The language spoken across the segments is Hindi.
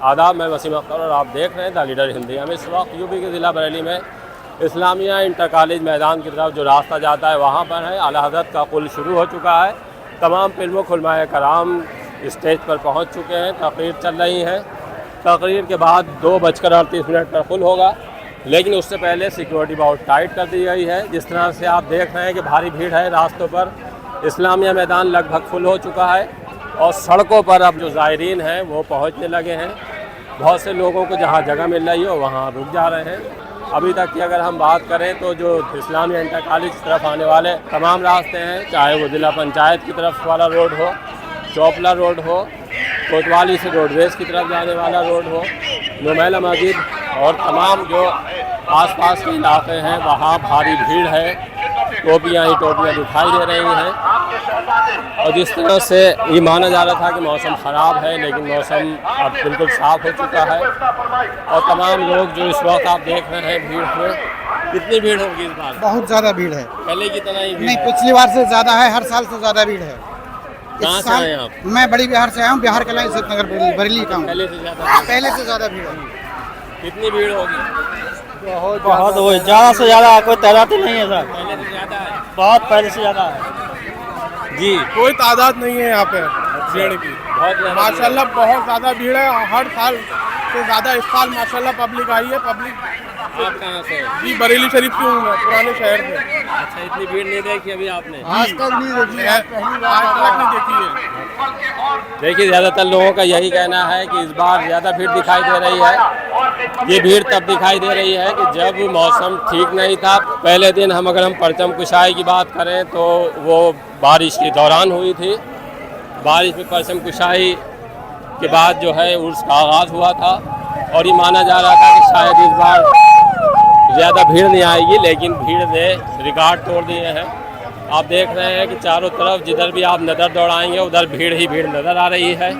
आदाब, मैं वसीम अख्तर और आप देख रहे हैं द लीडर हिंदी। हम इस वक्त यूपी के ज़िला बरेली में इस्लामिया इंटर कॉलेज मैदान की तरफ जो रास्ता जाता है वहाँ पर है। आला हज़रत का पुल शुरू हो चुका है। तमाम फिल्मों खुलमाए कराम स्टेज पर पहुँच चुके हैं। तकरीर चल रही है। तकरीर के बाद 2:38 पर पुल होगा, लेकिन उससे पहले सिक्योरिटी बहुत टाइट कर दी गई है। जिस तरह से आप देख रहे हैं कि भारी भीड़ है रास्तों पर। इस्लामिया मैदान लगभग फुल हो चुका है और सड़कों पर अब जो ज़ायरीन हैं वो पहुंचने लगे हैं। बहुत से लोगों को जहां जगह मिल रही हो वहां रुक जा रहे हैं। अभी तक की अगर हम बात करें तो जो इस्लामिया इंटर कॉलेज की तरफ आने वाले तमाम रास्ते हैं, चाहे वो ज़िला पंचायत की तरफ वाला रोड हो, चौपला रोड हो, कोतवाली से रोडवेज़ की तरफ जाने वाला रोड हो, नुमैला मस्जिद और तमाम जो आसपास के इलाके हैं वहाँ भारी भीड़ है। टोपियाँ ही टोपियाँ दिखाई दे रही हैं। और जिस तरह से ये माना जा रहा था कि मौसम ख़राब है, लेकिन मौसम अब बिल्कुल साफ़ हो चुका है। और तमाम लोग जो इस वक्त आप देख रहे हैं भीड़ में, कितनी भीड़ होगी इस बार? बहुत ज़्यादा भीड़ है। पहले की तरह ही भीड़ नहीं, है? पिछली बार से ज़्यादा है, हर साल से ज़्यादा भीड़ है। कहाँ से आए आप? मैं बड़ी बिहार से आया हूँ, बिहार के लाइन इज्जतनगर बरेली का हूँ। पहले से ज़्यादा भीड़ है। कितनी भीड़ होगी? बहुत हो, ज़्यादा से ज़्यादा कोई तादाद नहीं है सर। पहले से ज़्यादा है? बहुत पहले से ज़्यादा है जी, कोई तादाद नहीं है यहाँ पे भीड़ की। बहुत माशाल्लाह बहुत ज़्यादा भीड़ है। हर साल से ज़्यादा इस साल माशाल्लाह पब्लिक आई है। पब्लिक आप कहाँ से? जी बरेली शरीफ की हूँ मैं, पुराने शहर से। अच्छा, इतनी भीड़ नहीं देखी अभी आपने? आज तक नहीं देखी, आज तक नहीं देखी है। देखिए, ज़्यादातर लोगों का यही कहना है कि इस बार ज़्यादा भीड़ दिखाई दे रही है। ये भीड़ तब दिखाई दे रही है कि जब मौसम ठीक नहीं था। पहले दिन अगर हम परचम कुशाई की बात करें तो वो बारिश के दौरान हुई थी। बारिश में परचम कुशाई के बाद जो है उर्स का आगाज़ हुआ था और ये माना जा रहा था कि शायद इस बार ज़्यादा भीड़ नहीं आएगी, लेकिन भीड़ ने रिकॉर्ड तोड़ दिए हैं। आप देख रहे हैं कि चारों तरफ जिधर भी आप नज़र दौड़ाएंगे उधर भीड़ ही भीड़ नज़र आ रही है।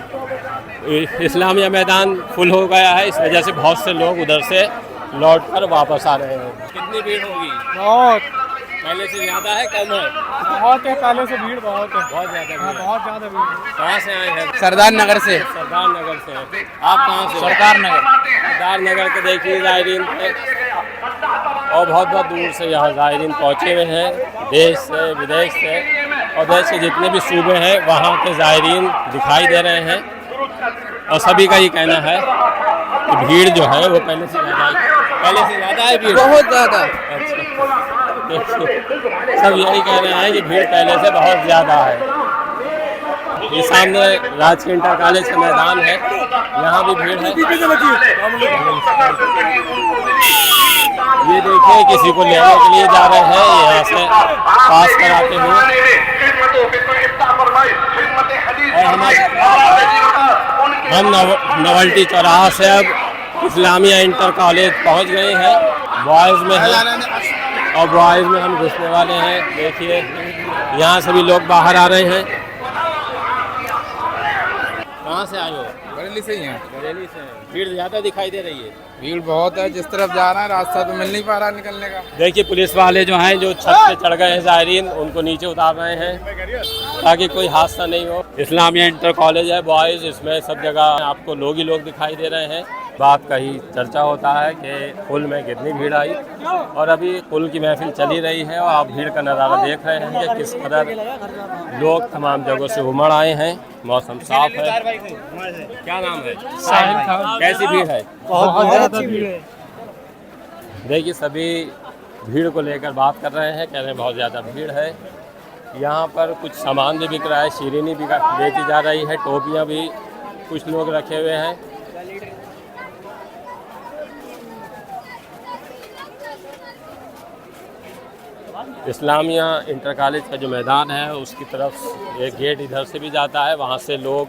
इस्लामिया मैदान फुल हो गया है, इस वजह से बहुत से लोग उधर से लौटकर वापस आ रहे हैं। कितनी भीड़ होगी? बहुत पहले से ज़्यादा है, कम है? बहुत है, पहले से भीड़ बहुत है। बहुत ज़्यादा भीड़ है। बहुत ज़्यादा भीड़। कहाँ से आए हैं? सरदार नगर से। सरदार नगर से हैं। आप कहाँ से? सरदार नगर। सरदार नगर के देखिए ज़ायरीन थे और बहुत बहुत दूर से यहाँ ज़ायरीन पहुँचे हुए हैं, देश से विदेश से और देश के जितने भी सूबे हैं वहाँ के ज़ायरीन दिखाई दे रहे हैं। और सभी का ये कहना है कि भीड़ जो है वो पहले से ज़्यादा है भीड़? बहुत ज़्यादा। अच्छा, सब यही कह रहे हैं कि भीड़ पहले से बहुत ज़्यादा है। ये सामने राजकीय इंटर कॉलेज का मैदान है, यहाँ भी भीड़ है। ये देखिए किसी को लेने के लिए जा रहे हैं, यहाँ से पास कराते हुए। और हम नवल्टी चौराहा से अब इस्लामिया इंटर कॉलेज पहुँच गए हैं। बॉयज़ में है और बॉयज़ में हम घुसने वाले हैं। देखिए यहाँ से भी लोग बाहर आ रहे हैं। कहाँ से आए हो? बरेली से ही हैं। बरेली से हैं। भीड़ ज़्यादा दिखाई दे रही है? भीड़ बहुत है, जिस तरफ जा रहा है रास्ता तो मिल नहीं पा रहा निकलने का। देखिए पुलिस वाले जो हैं जो छत पे चढ़ गए हैं ज़ायरीन, उनको नीचे उतार रहे हैं ताकि कोई हादसा नहीं हो। इस्लामिया इंटर कॉलेज है बॉयज़, इसमें सब जगह आपको लोग ही लोग दिखाई दे रहे हैं। बात का ही चर्चा होता है कि पुल में कितनी भीड़ आई और अभी पुल की महफिल चली रही है और आप भीड़ का नज़ारा देख रहे हैं कि किस कदर लोग तमाम जगहों से उमड़ आए हैं। मौसम साफ है। क्या नाम है? साहिल खान। कैसी भीड़ है? बहुत ज़्यादा भीड़ है। देखिए सभी भीड़ को लेकर बात कर रहे हैं, कह रहे हैं बहुत ज़्यादा भीड़ है। यहाँ पर कुछ सामान भी बिक रहा है, शीरीनी भी बेची जा रही है, टोपियाँ भी कुछ लोग रखे हुए हैं। इस्लामिया इंटर कॉलेज का जो मैदान है उसकी तरफ एक गेट इधर से भी जाता है, वहाँ से लोग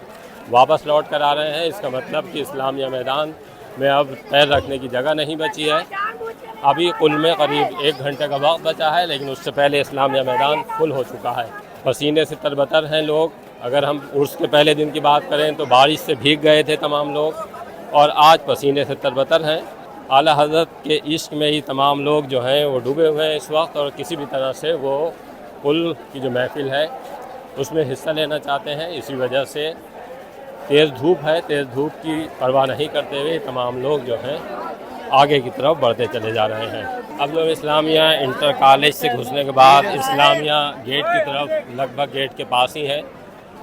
वापस लौट कर आ रहे हैं। इसका मतलब कि इस्लामिया मैदान में अब पैर रखने की जगह नहीं बची है। अभी कुल में करीब 1 घंटे का वक्त बचा है, लेकिन उससे पहले इस्लामिया मैदान फुल हो चुका है। पसीने से तरबतर हैं लोग। अगर हम उर्स के पहले दिन की बात करें तो बारिश से भीग गए थे तमाम लोग और आज पसीने से तरबतर हैं। आला हज़रत के इश्क में ही तमाम लोग जो हैं वो डूबे हुए हैं इस वक्त और किसी भी तरह से वो पुल की जो महफिल है उसमें हिस्सा लेना चाहते हैं। इसी वजह से तेज़ धूप है, तेज़ धूप की परवाह नहीं करते हुए तमाम लोग जो हैं आगे की तरफ बढ़ते चले जा रहे हैं। अब लोग इस्लामिया इंटर कॉलेज से घुसने के बाद इस्लामिया गेट की तरफ लगभग गेट के पास ही है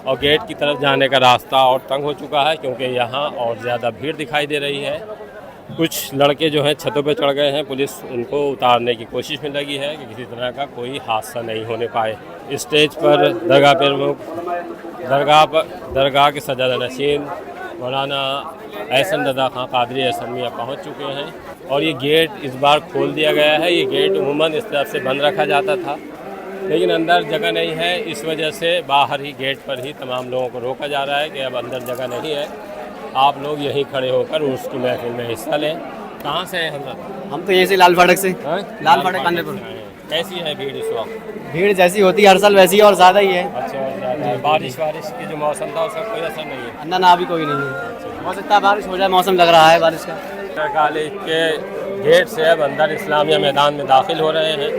और गेट की तरफ जाने का रास्ता और तंग हो चुका है क्योंकि यहाँ और ज़्यादा भीड़ दिखाई दे रही है। कुछ लड़के जो हैं छतों पे चढ़ गए हैं, पुलिस उनको उतारने की कोशिश में लगी है कि किसी तरह का कोई हादसा नहीं होने पाए। स्टेज पर दरगाह प्रमुख दरगाह के सज्जादा नशीन मौलाना एहसन रज़ा खां कादरी एहसन मियां पहुँच चुके हैं और ये गेट इस बार खोल दिया गया है। ये गेट उमूमन इस तरफ से बंद रखा जाता था, लेकिन अंदर जगह नहीं है, इस वजह से बाहर ही गेट पर ही तमाम लोगों को रोका जा रहा है कि अब अंदर जगह नहीं है, आप लोग यहीं खड़े होकर उसकी महफिल में हिस्सा लें। कहाँ से हैं हजरत? हम तो यहीं से लाल फाटक से। लाल फाटक कांडेपुर। कैसी है भीड़ इस वक्त? भीड़ जैसी होती है हर साल वैसी है और ज़्यादा ही है। अच्छा, और ज़्यादा है। बारिश की जो मौसम था उसका कोई असर नहीं है? ना अभी कोई नहीं है। हो सकता है बारिश हो जाए, मौसम लग रहा है बारिश का। इंटर कॉलेज के गेट से अब अंदर इस्लामिया मैदान में दाखिल हो रहे हैं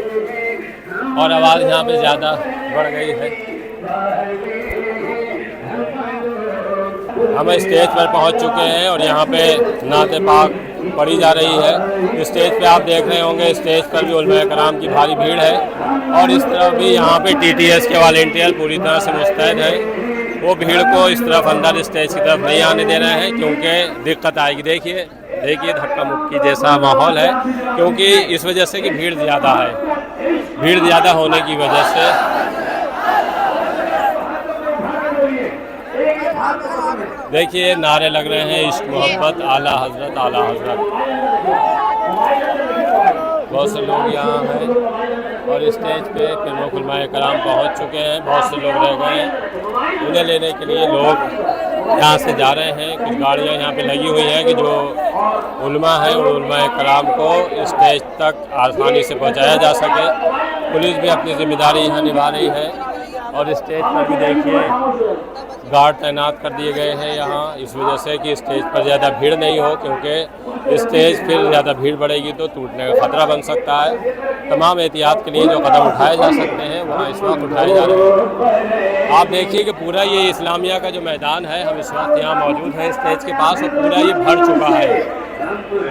और आवाज़ यहाँ पे ज़्यादा बढ़ गई है। हम स्टेज पर पहुँच चुके हैं और यहाँ पे नाते पाक पढ़ी जा रही है। स्टेज पे आप देख रहे होंगे, स्टेज पर भी उलमा कराम की भारी भीड़ है और इस तरफ भी यहाँ पे TTS के वॉलंटियर पूरी तरह से मुस्तैद हैं। वो भीड़ को इस तरफ अंदर स्टेज की तरफ नहीं आने दे रहे हैं क्योंकि दिक्कत आएगी। देखिए धक्का मुक्की जैसा माहौल है क्योंकि इस वजह से कि भीड़ ज़्यादा है। भीड़ ज़्यादा होने की वजह से देखिए नारे लग रहे हैं, इश्क मोहब्बत आला हजरत आला हजरत। बहुत से लोग यहाँ हैं और स्टेज पे प्रमुख उलमाए कराम पहुँच चुके हैं। बहुत से लोग रह गए हैं, उन्हें लेने के लिए लोग यहाँ से जा रहे हैं। कुछ गाड़ियाँ यहाँ पे लगी हुई हैं कि जो उलमा है वो उलमाए कराम को स्टेज तक आसानी से पहुँचाया जा सके। पुलिस भी अपनी जिम्मेदारी यहाँ निभा रही है और स्टेज पर भी देखिए गार्ड तैनात कर दिए गए हैं यहाँ, इस वजह से कि स्टेज पर ज़्यादा भीड़ नहीं हो क्योंकि स्टेज फिर ज़्यादा भीड़ बढ़ेगी तो टूटने का ख़तरा बन सकता है। तमाम एहतियात के लिए जो कदम उठाए जा सकते हैं वहाँ इस वक्त उठाए जा रहे हैं। आप देखिए कि पूरा ये इस्लामिया का जो मैदान है, हम इस वक्त यहाँ मौजूद हैं स्टेज के पास और पूरा ये भर चुका है।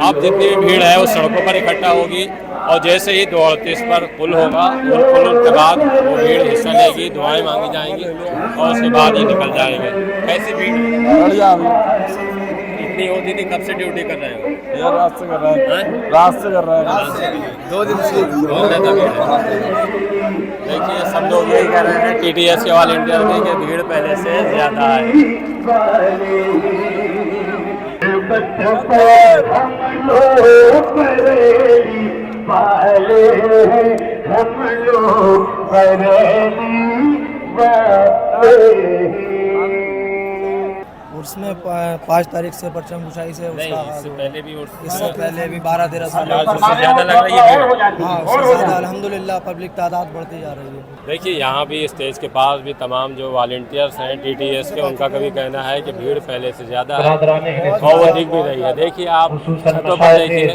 अब जितनी भी भीड़ है वो सड़कों पर इकट्ठा होगी और जैसे ही 2:38 पर पुल होगा, पुल के बाद वो भीड़ हिस्सा लेगी, दुआएं मांगी जाएंगी और उसके बाद ही निकल जाएंगे। कैसी भीड़? बढ़िया। इतनी होती थी, कब से ड्यूटी कर रहे हो? यार रात से कर रहे हैं, रात से कर रहे हैं, 2 दिन से। देखिए सब लोग यही कह रहे हैं TTS के वॉलंटियर में कि भीड़ पहले से ज़्यादा है। उसमें 5 तारीख से परचम कुशाई से उसका इससे पहले भी 12-13 साल ज़्यादा लग रही है। हाँ, उससे ज़्यादा अल्हम्दुलिल्लाह पब्लिक तादाद बढ़ती जा रही है। देखिए यहाँ भी स्टेज के पास भी तमाम जो वॉलंटियर्स हैं TTS के, उनका कभी कहना है कि भीड़ पहले से ज़्यादा है और वो दिख भी रही है। देखिए आप छतों पर देखिए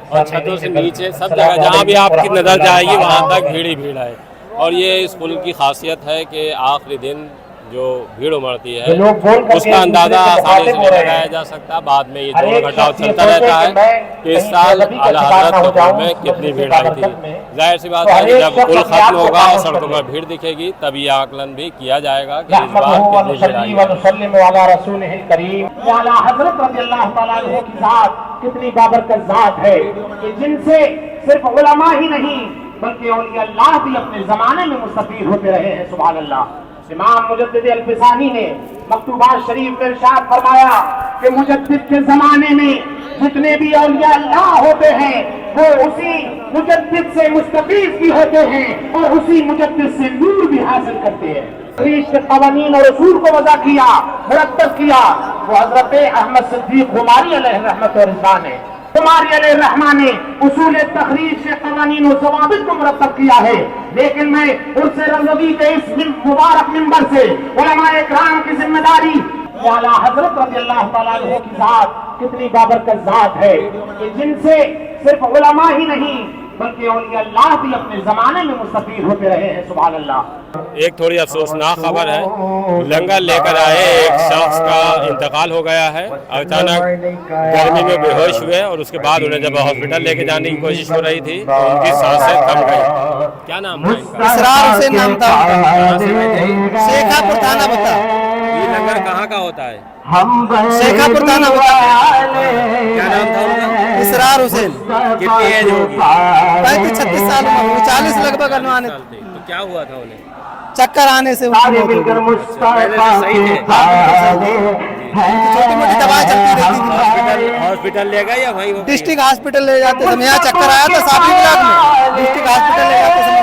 और छतों से नीचे सब जगह जहाँ भी आपकी नज़र जाएगी वहाँ तक भीड़ ही भीड़ है। और ये इस पुल की खासियत है कि आखिरी दिन जो भीड़ उमड़ती है उसका अंदाज़ा आसानी से नहीं लगाया जा सकता। बाद में ये जोड़ घटाव चलता रहता है कि इस साल आला हज़रत के पुल में कितनी भीड़ आई थी। जाहिर सी बात है कि जब पुल खत्म होगा और सड़कों पर भीड़ दिखेगी तब ये आकलन भी किया जाएगा कि इस बार कितनी भीड़ आई है। कितनी बाबरकत ज़ात है कि जिनसे सिर्फ उलमा ही नहीं बल्कि औलिया अल्लाह भी अपने ज़माने में मुस्तफ़ीद होते रहे हैं। सुभान अल्लाह। इमाम मुजद्दिद अल-फिसानी ने मकतूबात शरीफ में इरशाद फरमाया कि मुजद्दिद के ज़माने में जितने भी औलिया अल्लाह होते हैं वो उसी मुजद्दिद से मुस्तफ़ीद भी होते हैं और उसी मुजद्दिद से नूर भी हासिल करते हैं। के कवानीन और उसूल को वज़ा किया, मुरत्तब किया, वो हज़रत अहमद सिद्दीक़ गुमारी अलैहि रहमत व रिज़वान है। गुमारी अलैहि रहमान ने उसूल तखरीज से कवानीन और ज़वाबित को मुरत्तब किया है। लेकिन मैं उर्स रज़वी के इस मुबारक मिंबर से उलमाए किराम की जिम्मेदारी आला हज़रत रज़ियल्लाहु तआला अन्हु की ज़ात कितनी बाबरकत ज़ात है कि जिनसे सिर्फ उलमा ही नहीं बल्कि औलिया अल्लाह भी अपने जमाने में मुस्तफीद होते रहे हैं। सुभान अल्लाह। एक थोड़ी अफसोसनाक खबर है, लंगर लेकर आए एक शख्स का इंतकाल हो गया है। अचानक गर्मी में बेहोश हुए और उसके बाद उन्हें जब हॉस्पिटल लेके जाने की कोशिश हो रही थी तो उनकी सांसें थम गई। क्या नाम था इनका? इसरार हुसैन नाम था उनका। शेखापुर थाना बता। ये लंगर कहाँ का होता है? शेखापुर थाना बता। क्या नाम था उनका? इसरार हुसैन। कितनी एज होगी? 35-36 साल उम्र, 40 लगभग अनुमानित। तो क्या हुआ था उन्हें? चक्कर आने से उनकी मौत हो गई। छोटी मोटी दवाई चलती रहती थी। हॉस्पिटल ले गए या वहीं? डिस्ट्रिक्ट हॉस्पिटल ले जाते समय यहाँ चक्कर आया था साफी ब्लॉक में, डिस्ट्रिक्ट हॉस्पिटल ले जाते समय।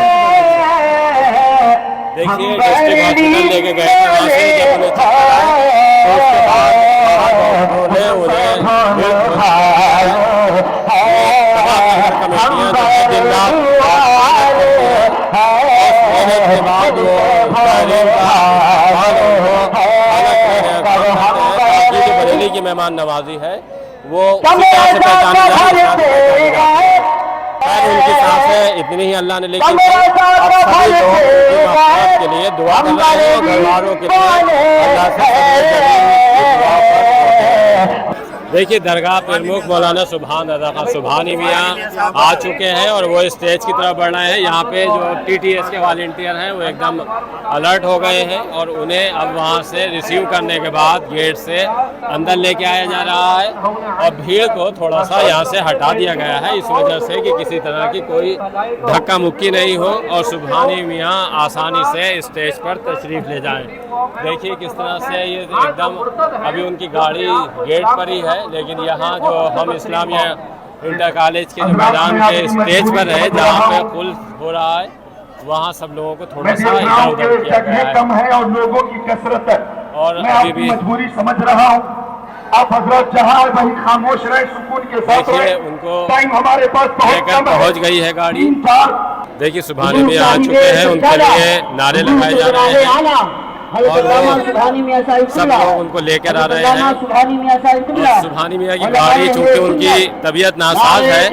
देखिए डिस्ट्रिक्ट हॉस्पिटल लेके गए थे, वहाँ से जब उन्हें चक्कर आए तो उसके बाद उन्हें कमेटियाँ दिन रात बरेली की मेहमान नवाजी है वो उनकी सांसें इतनी ही अल्लाह ने लेकिन के लिए दुआ कर रहे हैं, घर वालों के लिए अल्लाह से देखिए दरगाह प्रमुख मौलाना सुभान रज़ा खान सुभानी मियाँ आ चुके हैं और वो स्टेज की तरफ बढ़ रहे हैं। यहाँ पे जो TTS के वॉलंटियर हैं वो एकदम अलर्ट हो गए हैं और उन्हें अब वहाँ से रिसीव करने के बाद गेट से अंदर लेके आया जा रहा है और भीड़ को थोड़ा सा यहाँ से हटा दिया गया है इस वजह से कि किसी तरह की कोई धक्का मुक्की नहीं हो और सुभानी मियाँ आसानी से स्टेज पर तशरीफ़ ले जाएँ। देखिए किस तरह से ये एकदम अभी उनकी गाड़ी गेट पर ही है, लेकिन यहाँ जो हम इस्लामिया इंटर कॉलेज के जो मैदान के स्टेज पर है जहाँ पे पुल हो रहा है वहाँ सब लोगों को थोड़ा सा इधर उधर किया गया है कम है और लोगों की कसरत है और मैं अभी आपकी भी मजबूरी समझ रहा हूँ। आप हजरत जहाँ वही खामोश रहे, सुकून के साथ देखिए रहे। उनको टाइम हमारे पास बहुत लेकर कम है। पहुँच गई है गाड़ी। 3-4 देखिए सुभानी में आ चुके हैं, उनके लिए नारे लगाए जा रहे हैं और सब लोग उनको लेकर आ रहे हैं। और सुभानी मियाँ की गाड़ी चूँकि उनकी तबीयत नासाज है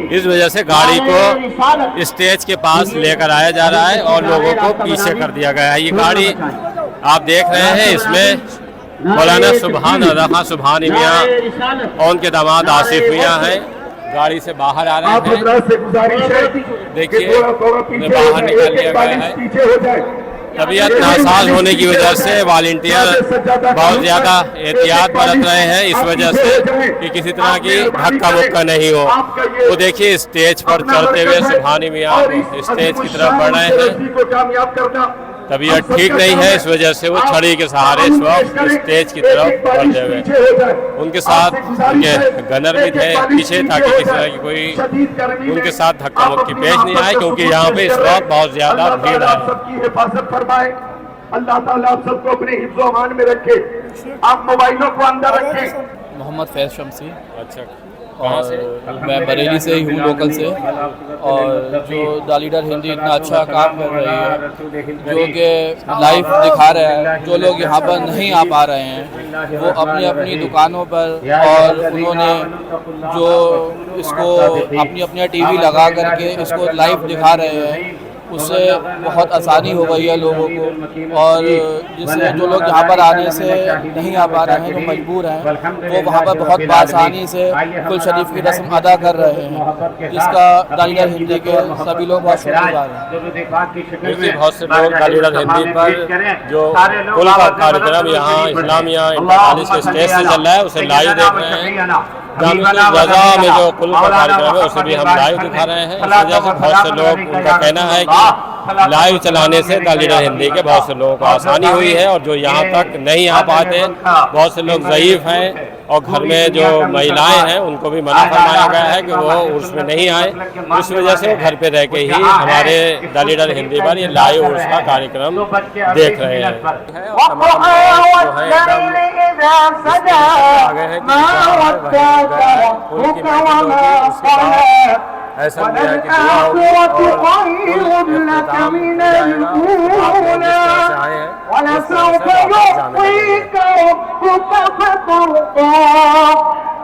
इस वजह से गाड़ी को स्टेज के पास लेकर आया जा रहा है और लोगों को पीछे कर दिया गया है। ये गाड़ी आप देख रहे हैं इसमें मौलाना सुभान रज़ा खान सुभानी मियाँ और उनके दामाद आसिफ मियाँ हैं, गाड़ी से बाहर आ रहे हैं। देखिए उन्हें बाहर निकाल लिया गया है। तबीयत नासाज होने की वजह से वॉलंटियर बहुत ज़्यादा एहतियात बरत रहे हैं इस वजह से कि किसी तरह की धक्का मुक्का नहीं हो। तो देखिए स्टेज पर चलते हुए सुभानी मियाँ स्टेज की तरफ बढ़ रहे हैं। तबीयत ठीक नहीं है इस वजह से वो छड़ी के सहारे इस वक्त स्टेज की तरफ बढ़ते हुए, उनके साथ उनके गनर भी थे पीछे ताकि किसी तरह की कोई उनके साथ धक्का मुक्की पेश नहीं आए क्योंकि यहाँ पे इस वक्त बहुत ज़्यादा भीड़ है। सबकी हिफाजत फरमाए, अल्लाह ताला आप सबको अपने हिफ्ज़ो अमान में रखे, आप मोबाइलों को अंदर रखें। मोहम्मद फैज़ शमसी अच्छा और मैं बरेली से ही हूँ, लोकल से। और जो दालीडर हिंदी इतना अच्छा काम कर रही है जो कि लाइव दिखा रहा है, जो लोग यहाँ पर नहीं आ पा रहे हैं वो अपनी अपनी दुकानों पर और उन्होंने जो इसको अपनी अपनी टीवी लगा करके इसको लाइव दिखा रहे हैं उससे बहुत आसानी हो गई है लोगों को। और जिससे जो लोग यहाँ पर आने से नहीं आ पा रहे हैं, जो मजबूर हैं, वो वहाँ पर बहुत आसानी से कुल शरीफ की रस्म अदा कर रहे हैं, जिसका दालीडर हिंदी के सभी लोग बहुत शुक्रगुजार हैं। देखिए बहुत से लोग दालीडर हिंदी पर जो कुल का कार्यक्रम यहाँ इस्लामिया इंटर कॉलेज के स्टेज से चल रहा है उसे लाइव देख रहे हैं। रज़ा में जो कुल का कार्यक्रम है उसे भी हम लाइव दिखा रहे हैं। इस वजह से बहुत से लोग उनका कहना है कि लाइव चलाने से दालीडर हिंदी के बहुत से लोगों को आसानी हुई है और जो यहाँ तक नहीं आ पाते बहुत से लोग ज़ईफ़ हैं और घर में जो महिलाएं हैं उनको भी मना फरमाया गया है कि वो उर्स में नहीं आए। इस वजह से वो घर पे रह के ही हमारे दालीडर हिंदी पर ये लाइव उर्स का कार्यक्रम देख रहे हैं। ऐसा दिया है कि दुआ होगी और इख्तिताम जाएगा। आए हैं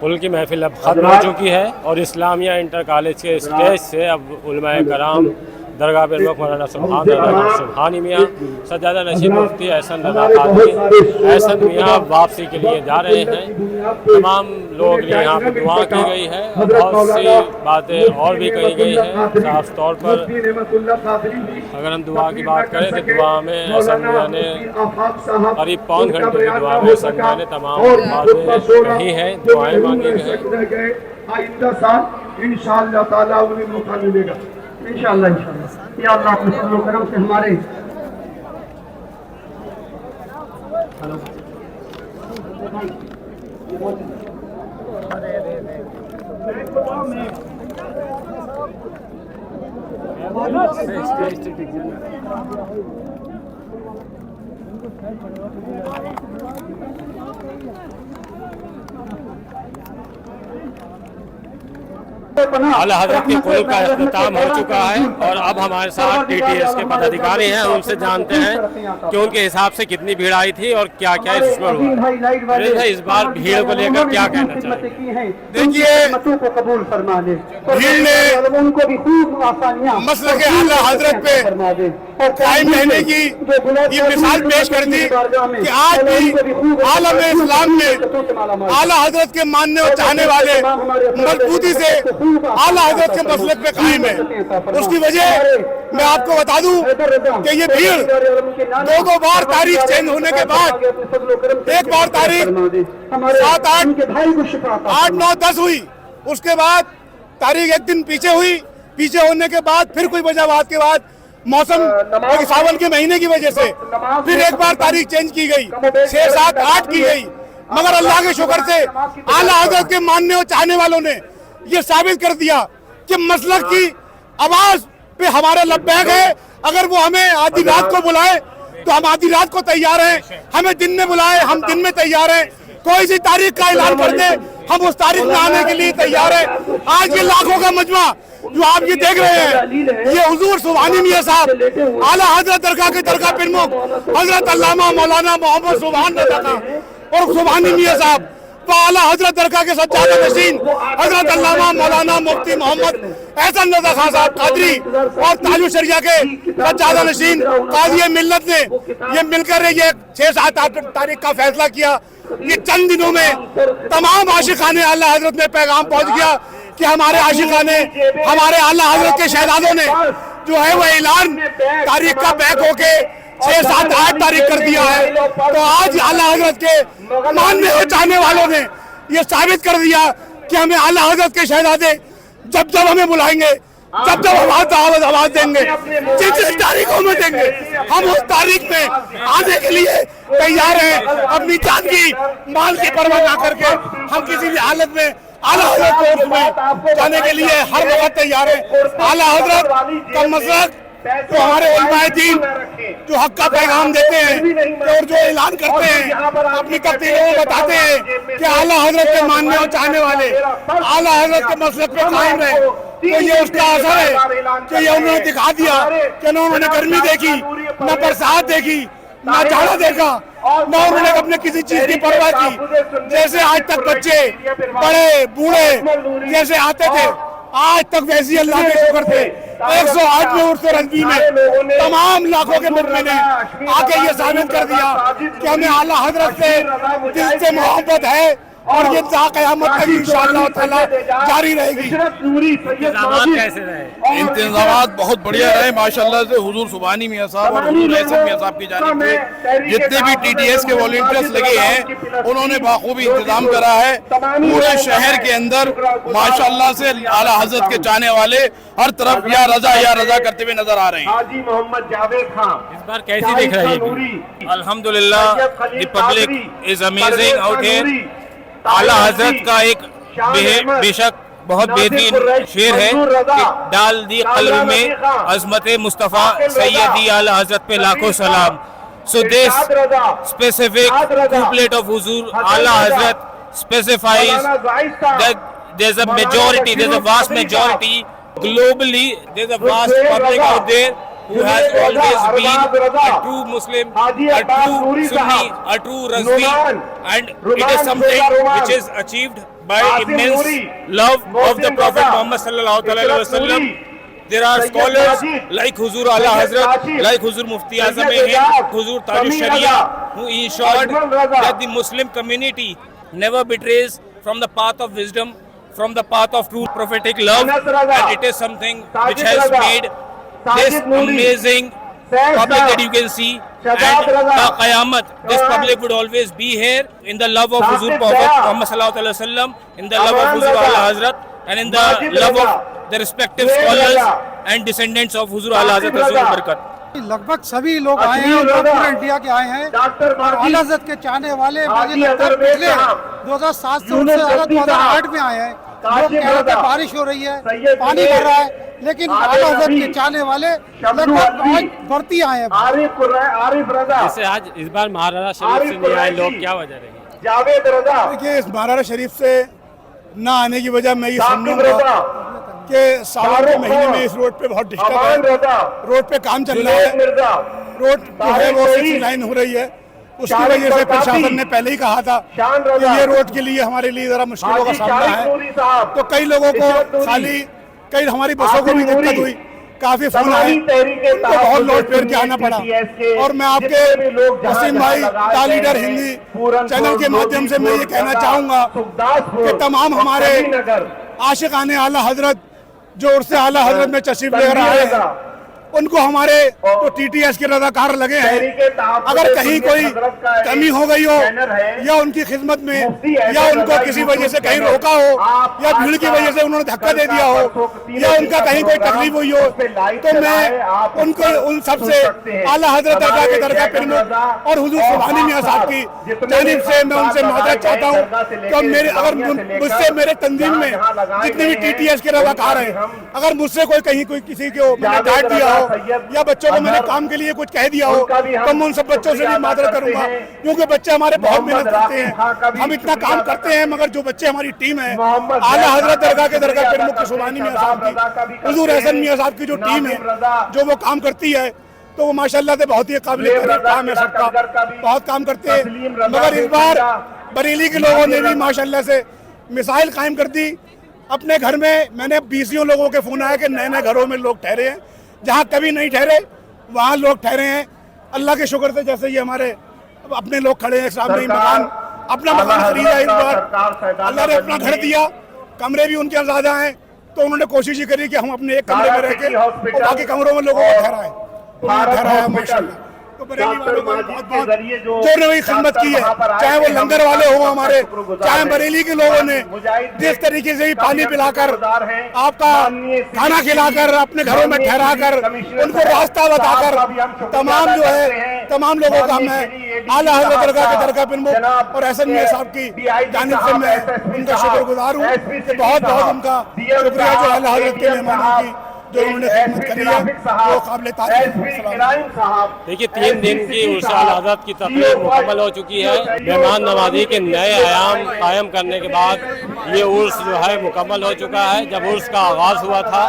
पुल की महफिल अब ख़त्म हो चुकी है और इस्लामिया इंटर कॉलेज के स्टेज से अब उलमाए कराम दरगाह प्रमुख मौलाना सुभानी मियाँ, सज्जादा नशीन मुफ्ती एहसन रज़ा कादरी, एहसन मियाँ वापसी के लिए जा रहे हैं। तमाम लोग यहाँ पर दुआ की गई है, बहुत सी बातें और भी कही गई हैं। साफ तौर पर अगर हम दुआ की बात करें तो दुआ में एहसन मियाँ ने करीब पौन घंटे की दुआ में एहसन मियाँ ने तमाम बातें कही हैं, दुआएँ मांगी गई। आइंदा साल इंशाअल्लाह ताला उन्हें मौका मिलेगा, इंशाअल्लाह इंशाअल्लाह। या अल्लाह अपने फजल करम से हमारे आला हज़रत के कुल का इख्तिताम हो चुका है और अब हमारे साथ TTS के पदाधिकारी हैं, उनसे जानते हैं कि उनके हिसाब से कितनी भीड़ आई थी और क्या क्या इसमें हुआ। भाई इस बार भीड़ को लेकर क्या कहना चाहिए? देखिए, भीड़ ने मसले के आला हज़रत पे कायम रहने की ये मिसाल पेश कर दी कि आज भी आलम इस्लाम में आला हज़रत के मानने और चाहने वाले मजबूती से आला हज़रत के मसलक पे कायम है। उसकी वजह मैं आपको बता दूं कि ये भीड़ दो बार तारीख चेंज होने के बाद, एक बार तारीख 7, 8, 9, 10 हुई, उसके बाद तारीख एक दिन पीछे हुई, पीछे होने के बाद फिर कोई वजह बात के बाद मौसम सावन के महीने की वजह से फिर एक बार तारीख चेंज की गई, 6, 7, 8 की गई। मगर अल्लाह के शुक्र से आला हज़रत के मानने और चाहने वालों ने ये साबित कर दिया कि मसलक की आवाज पे हमारा लब्बैक है। अगर वो हमें आधी रात को बुलाए तो हम आधी रात को तैयार हैं, हमें दिन में बुलाए हम दिन में तैयार हैं, कोई सी तारीख का ऐलान कर दे हम उस तारीख में आने के लिए तैयार हैं। आज ये लाखों का मजमा जो आप ये देख रहे हैं, ये हुजूर सुभानी मियां साहब आला हज़रत दरगाह के दरगाह प्रमुख हजरत अल्लामा मौलाना मोहम्मद सुभान रज़ा खां और सुभानी मियां साहब आला हज़रत दरगाह के सज्जादा नशीन हजरत अल्लामा मौलाना मुफ्ती मोहम्मद एहसन रज़ा खां साहब कादरी और तालु शरिया के सज्जादा नशीन काज़ी मिल्लत ने ये मिलकर ये 6, 7, 8 तारीख का फैसला किया। ये चंद दिनों में तमाम आशिकाने आला हज़रत में पैगाम पहुंच गया कि हमारे आशिकाने हमारे आला हज़रत के शहजादों ने जो है वो ऐलान तारीख का बैक होके 6, 7, 8 तारीख कर दिया है। तो आज आला हज़रत के मानने और चाहने वालों ने ये साबित कर दिया कि हमें आला हज़रत के शहजादे जब जब हमें बुलाएंगे, जब जब हम आवाज देंगे, जिन जिन तारीखों में देंगे, हम उस तारीख में आने के लिए तैयार हैं। अपनी जान की माल की परवाह ना करके हम किसी भी हालत में आला हज़रत कोर्स में जाने के लिए हर वक्त तैयार है। आला हज़रत का मसलक तो हमारे उलमाए दीन जो हक का पैगाम देते हैं और जो ऐलान करते हैं, अपनी तफसीलों में बताते हैं कि आला हज़रत के मानने और चाहने वाले आला हज़रत के मसलक पे कायम रहे, तो ये उसका असर है कि ये उन्होंने दिखा दिया कि न उन्होंने गर्मी देखी, न बरसात देखी, न जाड़ा देखा, न उन्होंने अपने किसी चीज की परवाह की। जैसे आज तक बच्चे बड़े बूढ़े जैसे आते थे, आज तक वैसी अल्लाह के शुक्र थे 108वें उर्स रज़वी में तमाम लाखों के मुल्क ने आके ये साबित कर दिया कि हमें आला हज़रत से दिल से मोहब्बत है और ये क़यामत तक इंशाअल्लाह ताला जारी रहेगी। कैसे रहे? इंतजाम बहुत बढ़िया रहे माशाल्लाह से। हुजूर सुभानी मियां साहब और हुजूर एहसन मियां साहब की जानिब से जितने भी TTS के वॉलंटियर्स लगे हैं उन्होंने बाखूबी इंतजाम करा है। पूरे शहर के अंदर माशाल्लाह से आला हज़रत के चाहने वाले हर तरफ या रजा करते हुए नजर आ रहे हैं। हाजी मोहम्मद जावेद खान इस बार कैसी दिख रही है? अल्हम्दुलिल्लाह, the public is amazing out here. आला हज़रत का एक बेशक बहुत बेहतरीन शेर है कि डाल दी कल्ब में अज़मत मुस्तफ़ा सैयदी आला हज़रत पे लाखों सलाम। So this specific couplet of Huzur Ala Hazrat specifies that there's a majority, there's a vast majority globally, there's a vast public out there who has always been a true Muslim, a true Sunni, a true Razvi, and it is something which is achieved by immense love of the Prophet Muhammad sallallahu alaihi wasallam. There are scholars like Huzur Ala Hazrat, like Huzur Mufti Azam Hind, Huzur Taj Sharia, who ensured that the Muslim community never betrays from the path of wisdom, from the path of true prophetic love, and it is something which has made this amazing public that you can see, and the Qayamat, this public would always be here in the love of Huzur Prophet Muhammad sallallahu alaihi wasallam, in the love of Huzur Ala Hazrat, and in the love of the respective scholars and descendants of Huzur Ala Hazrat Rasul Barakat. लगभग सभी लोग आए हैं और पूरे इंडिया के आए हैं और आला हज़रत के चाहने वाले मुझे लगता है पिछले 2007 से उनसे ज़्यादा 2008 में आए हैं। लोग कह रहे थे बारिश हो रही है, पानी भर रहा है, लेकिन आला हज़रत के चाहने वाले लगभग आज बढ़ती आए हैं। जैसे आज इस बार महाराणा शरीफ से नहीं आए लोग, क्या वजह रही? देखिए, इस महाराणा शरीफ से न आने की वजह मैं ये समझूंगा कि सावन के महीने में इस रोड पे बहुत डिस्टर्ब है, रोड पे काम चल रहा है, रोड जो है वो 6 लाइन हो रही है, उसकी वजह से प्रशासन ने पहले ही कहा था कि ये रोड के लिए हमारे लिए जरा मुश्किलों का सामना है। तो कई लोगों को खाली, कई हमारी बसों को भी दिक्कत हुई, काफी फोन आए, तो बहुत लोड फेर के आना पड़ा। और मैं आपके वसीम भाई दा लीडर हिंदी चैनल के माध्यम से मैं ये कहना चाहूँगा कि तमाम हमारे आशिकाने आला हजरत जो उर्स आला हजरत में तशरीफ लेकर आए हैं, उनको हमारे तो टीटीएस के रज़ाकार लगे हैं, अगर कहीं कोई कमी हो गई हो या उनकी खिदमत में या उनको किसी वजह से कहीं रोका हो या भीड़ की वजह से उन्होंने धक्का दे दिया हो या उनका कहीं कोई तकलीफ हुई हो, तो मैं उनको उन सबसे आला हजरत दरगाह के दरगाह प्रमुख और हुजूर सुभानी मियां साहब की जानिब से मैं उनसे माजरत चाहता हूँ कि मेरे अगर मुझसे मेरे तंजीम में जितने भी टीटीएस के रज़ाकार हैं, अगर मुझसे कोई कहीं कोई किसी को मैंने डांट दिया हो या बच्चों को मैंने काम के लिए कुछ कह दिया हो, तो मैं उन सब बच्चों से भी माजरत करूंगा, क्योंकि बच्चे हमारे बहुत मेहनत करते हैं, हम इतना काम करते हैं, मगर जो बच्चे हमारी टीम है आला हजरत दरगाह के दरगाह प्रमुख सुभानी मियां साहब की, हुजूर हसन मियां साहब की जो टीम है, जो वो काम करती है, तो वो माशाल्लाह से बहुत ही काबिल तारीफ काम है, सबका बहुत काम करते हैं। मगर इस बार बरेली के लोगों ने भी माशाल्लाह से मिसाइल कायम कर दी अपने घर में। मैंने 20 लोगों के फोन आया कि नए नए घरों में लोग ठहरे हैं, जहाँ कभी नहीं ठहरे वहाँ लोग ठहरे हैं। अल्लाह के शुक्र से जैसे ये हमारे अपने लोग खड़े हैं, सामने ही मकान, अपना मकान खरीदा इस बार, अल्लाह ने अपना घर दिया, कमरे भी उनके ज़्यादा हैं, तो उन्होंने कोशिश ही करी कि हम अपने एक कमरे में रह के और बाकी कमरों में लोगों को ठहराएं माशाल्लाह। तो बरेली वालों को बहुत बहुत जो ने वही खिदमत की है, चाहे वो लंगर वाले हो हमारे, चाहे बरेली के लोगों ने जिस तरीके से ही पानी पिलाकर, आपका खाना खिलाकर, अपने घरों में ठहराकर, उनको रास्ता बताकर, तमाम जो है तमाम लोगों का मैं आला हज़रत दरगाह के दरगाह प्रमुख और हसन मियां साहब की जानिब से मैं उनका शुक्रगुजार हूँ। बहुत बहुत उनका शुक्रिया जो आला हज़रत के मेहमानों की जो उन्होंने खिदमत करी है, वो काबिल तारीफ। देखिए, 3 दिन की उर्स आला हज़रत की तकरीब मुकम्मल हो चुकी है। मेहमान नवाजी के नए आयाम कायम करने के बाद ये उर्स जो है मुकम्मल हो चुका है। जब उर्स का आगाज़ हुआ था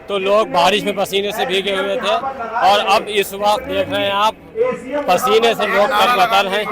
तो लोग बारिश में पसीने से भीगे हुए थे और अब इस वक्त देख रहे हैं आप, पसीने से लोग तरबतर हैं।